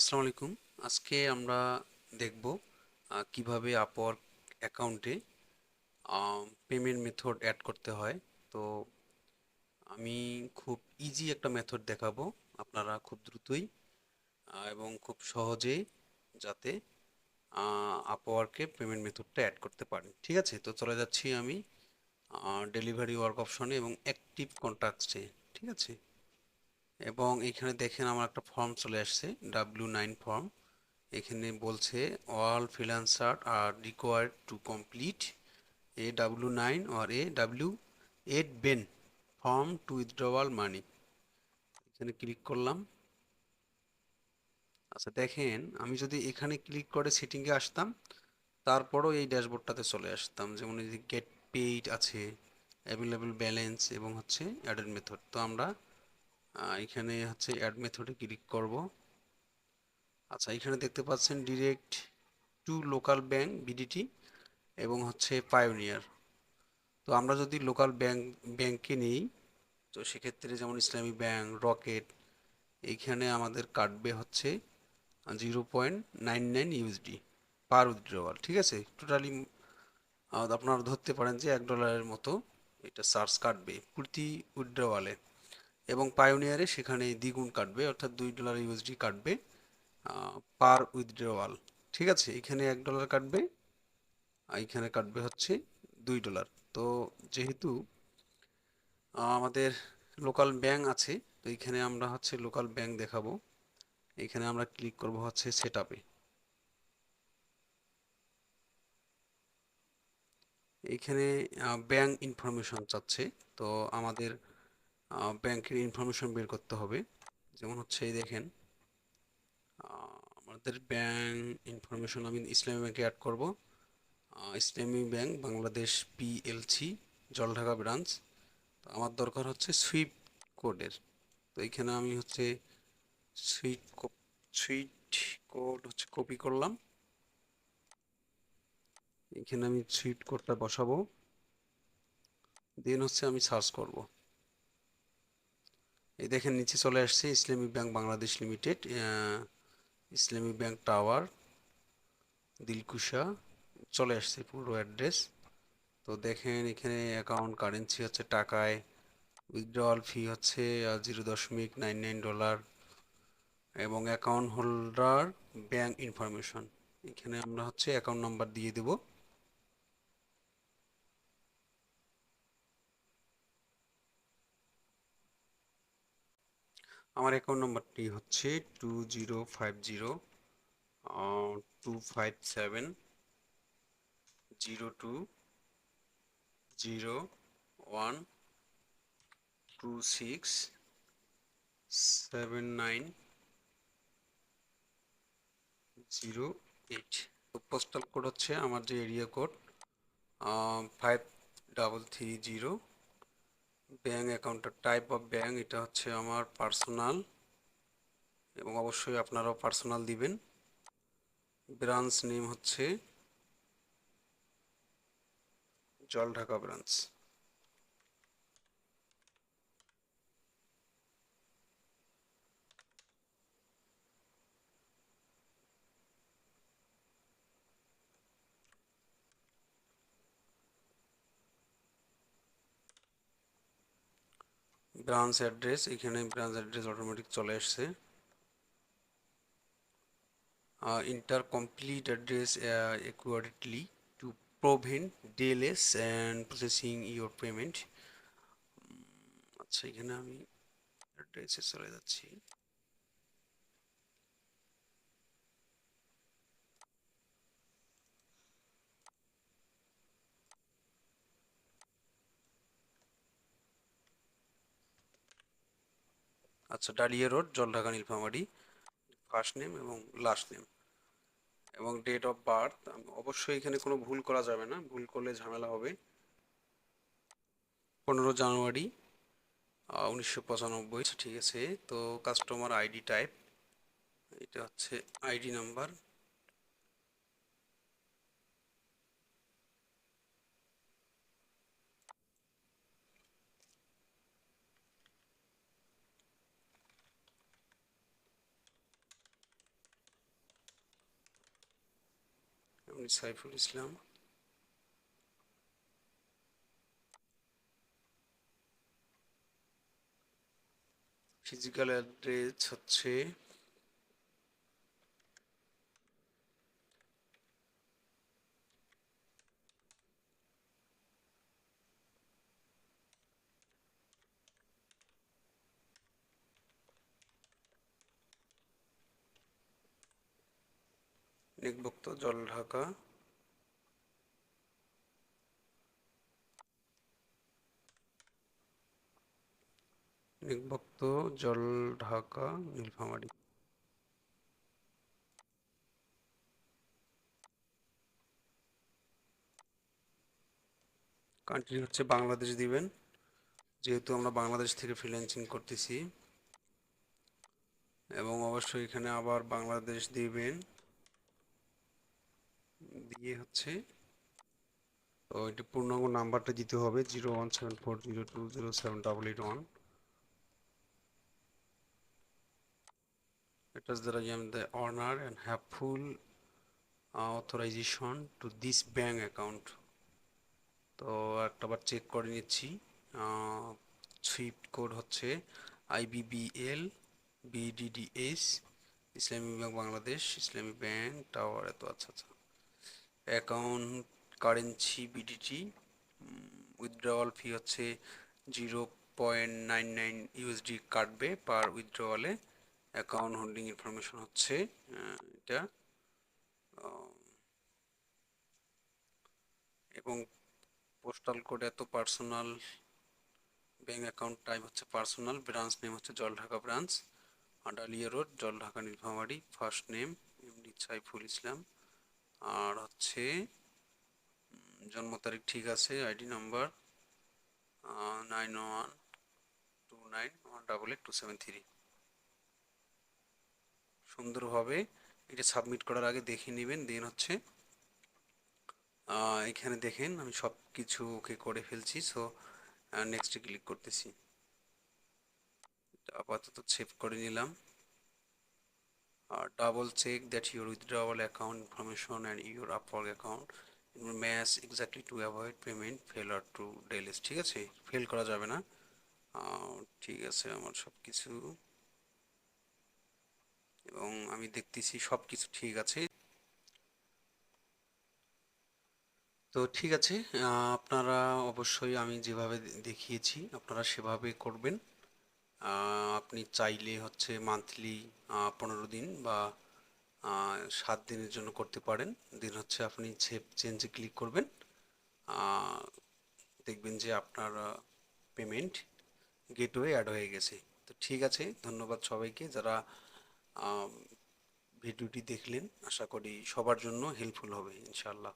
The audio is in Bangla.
আসসালামু আলাইকুম। আজকে আমরা দেখব কিভাবে আপওয়ার্ক অ্যাকাউন্টে পেমেন্ট মেথড অ্যাড করতে হয়। তো আমি খুব ইজি একটা মেথড দেখাবো, আপনারা খুব দ্রুতই এবং খুব সহজেই যাতে আপওয়ার্কে পেমেন্ট মেথডটা অ্যাড করতে পারেন। ঠিক আছে, তো চলে যাচ্ছি আমি ডেলিভারি ওয়ার্ক অপশনে এবং অ্যাক্টিভ কন্ট্যাক্টসে। ঠিক আছে, এবং এখানে দেখেন আমার একটা ফর্ম চলে আসছে, W9 ফর্ম। এখানে বলছে all freelancer are required to complete A W9 or A W8 BEN form to withdrawal money. এখানে ক্লিক করলাম। আচ্ছা দেখেন, আমি যদি এখানে ক্লিক করে সেটিংয়ে আসতাম, তারপরও এই ড্যাশবোর্ডটাতে চলে আসতাম। যেমন এই যে গেট পেইড আছে, অ্যাভেলেবল ব্যালেন্স এবং হচ্ছে অ্যাডেড মেথড। তো আমরা এখানে হচ্ছে অ্যাড মেথডে ক্লিক করব। আচ্ছা, এখানে দেখতে পাচ্ছেন direct to local bank BDT এবং হচ্ছে পায়োনিয়ার। তো আমরা যদি লোকাল ব্যাংকে নিই, তো সেক্ষেত্রে যেমন ইসলামী ব্যাংক, রকেট, এইখানে আমাদের কাটবে হচ্ছে 0.99 USD পার উইথড্রওয়াল। ঠিক আছে, টোটালি আপনারা ধরতে পারেন যে $1 মতো এটা চার্জ কাটবে প্রতি উইথড্রওয়ালে। এবং পায়োনিয়ারে সেখানে দ্বিগুণ কাটবে, অর্থাৎ $2 USD কাটবে পার উইথড্রওয়াল। ঠিক আছে, এখানে $1 কাটবে, এখানে কাটবে হচ্ছে $2। তো যেহেতু আমাদের লোকাল ব্যাংক আছে, তো এখানে আমরা হচ্ছে লোকাল ব্যাংক দেখাবো। এখানে আমরা ক্লিক করব হচ্ছে সেট আপে। এইখানে ব্যাংক ইনফরমেশন চাচ্ছে। তো আমাদের ব্যাংকের ইনফরমেশন বের করতে হবে। যেমন হচ্ছে এই দেখেন, আমাদের ব্যাংক ইনফরমেশন আমি ইসলামী ব্যাংকে অ্যাড করব। ইসলামী bank Bangladesh PLC, Jaldhaka branch. তো আমার দরকার হচ্ছে সুইফট কোডের। তো এইখানে আমি হচ্ছে সুইট সুইট কোড হচ্ছে কপি করলাম। এখানে আমি সুইট কোডটা বসাবো, দেন হচ্ছে আমি সার্চ করব। এই দেখেন নিচে চলে আসছে ইসলামী ব্যাংক বাংলাদেশ লিমিটেড, ইসলামী ব্যাংক টাওয়ার, দিলকুশা, চলে আসছে পুরো অ্যাড্রেস। তো দেখেন এখানে অ্যাকাউন্ট কারেন্সি হচ্ছে টাকায়, উইথড্রয়াল ফি হচ্ছে $0.99 এবং অ্যাকাউন্ট হোল্ডার ব্যাংক ইনফরমেশন। এখানে আমরা হচ্ছে অ্যাকাউন্ট নাম্বার দিয়ে দেব। আমার অ্যাকাউন্ট নাম্বারটি হচ্ছে 2030 0201267908। তো পোস্টাল কোড হচ্ছে আমার যে এরিয়া কোড 5330। ব্যাংক অ্যাকাউন্টের টাইপ অফ ব্যাংক এটা হচ্ছে আমার পার্সোনাল, এবং অবশ্যই আপনারাও পার্সোনাল দিবেন। ব্রাঞ্চ নেম হচ্ছে জলঢাকা ব্রাঞ্চ। ব্রাঞ্চ অ্যাড্রেস, এখানে ব্রাঞ্চ অ্যাড্রেস অটোমেটিক চলে আসছে। Enter complete address accurately to prevent delays and processing your payment. আচ্ছা, এখানে আমি অ্যাড্রেসে চলে যাচ্ছি। আচ্ছা, dahlia road, Jaldhaka, Nilphamari, first name এবং লাস্ট নেম এবং ডেট অফ বার্থ। অবশ্যই এখানে কোনো ভুল করা যাবে না, ভুল করলে ঝামেলা হবে। 15 জানুয়ারি 1995। ঠিক আছে, তো কাস্টমার আইডি টাইপ, এটা হচ্ছে আইডি নাম্বার। আমি সাইফুল ইসলাম। ফিজিক্যাল অ্যাড্রেস হচ্ছে নেকবক্ত জলঢাকা, নেকবক্ত জলঢাকা নীলফামারী। কান্ট্রি হচ্ছে বাংলাদেশ দিবেন, যেহেতু আমরা বাংলাদেশ থেকে ফ্রিল্যান্সিং করতেছি। এবং অবশ্যই এখানে আবার বাংলাদেশ দিবেন, দিয়ে হচ্ছে তো এটি পূর্ণাঙ্গ নাম্বারটা দিতে হবে 01740207888. It is that I am the owner and have full authorization to this bank account. তো একটাবার চেক করে নিচ্ছি। সুইফট কোড হচ্ছে IBBL BDDS, Islami bank Bangladesh, Islami bank tower এত। আচ্ছা আচ্ছা, account currency BDT, withdrawal fee হচ্ছে 0.99 USD কাটবে পার উইথড্রওয়ালে। অ্যাকাউন্ট হোল্ডিং ইনফরমেশন হচ্ছে এটা, এবং পোস্টাল কোড এত, পার্সোনাল ব্যাংক অ্যাকাউন্ট টাইপ হচ্ছে পার্সোনাল, ব্রাঞ্চ নেম হচ্ছে Jaldhaka branch, Adalia road, Jaldhaka Nilphamari. First name MD Saiful Islam, আর হচ্ছে জন্ম তারিখ ঠিক আছে, আইডি নাম্বার 9129188273। সুন্দরভাবে এটা সাবমিট করার আগে দেখে নেবেন। দেন হচ্ছে এখানে দেখেন আমি সব কিছু ওকে করে ফেলছি। সো নেক্সটে ক্লিক করতেছি। আপাতত সেভ করে নিলাম। Double check that your withdrawal account information and your Upwork account will match exactly to avoid payment failure to delete. ঠিক আছে, ফেল করা যাবে না। ঠিক আছে, আমার সব কিছু, এবং আমি দেখতেছি সব কিছু ঠিক আছে। তো ঠিক আছে, আপনারা অবশ্যই আমি যেভাবে দেখিয়েছি আপনারা সেভাবে করবেন। আপনি চাইলে হচ্ছে মান্থলি 15 দিন বা 7 দিনের জন্য করতে পারেন। দেন হচ্ছে আপনি সেভ চেঞ্জে ক্লিক করবেন, দেখবেন যে আপনার পেমেন্ট গেটওয়ে অ্যাড হয়ে গেছে। তো ঠিক আছে, ধন্যবাদ সবাইকে যারা ভিডিওটি দেখলেন। আশা করি সবার জন্য হেল্পফুল হবে ইনশাআল্লাহ।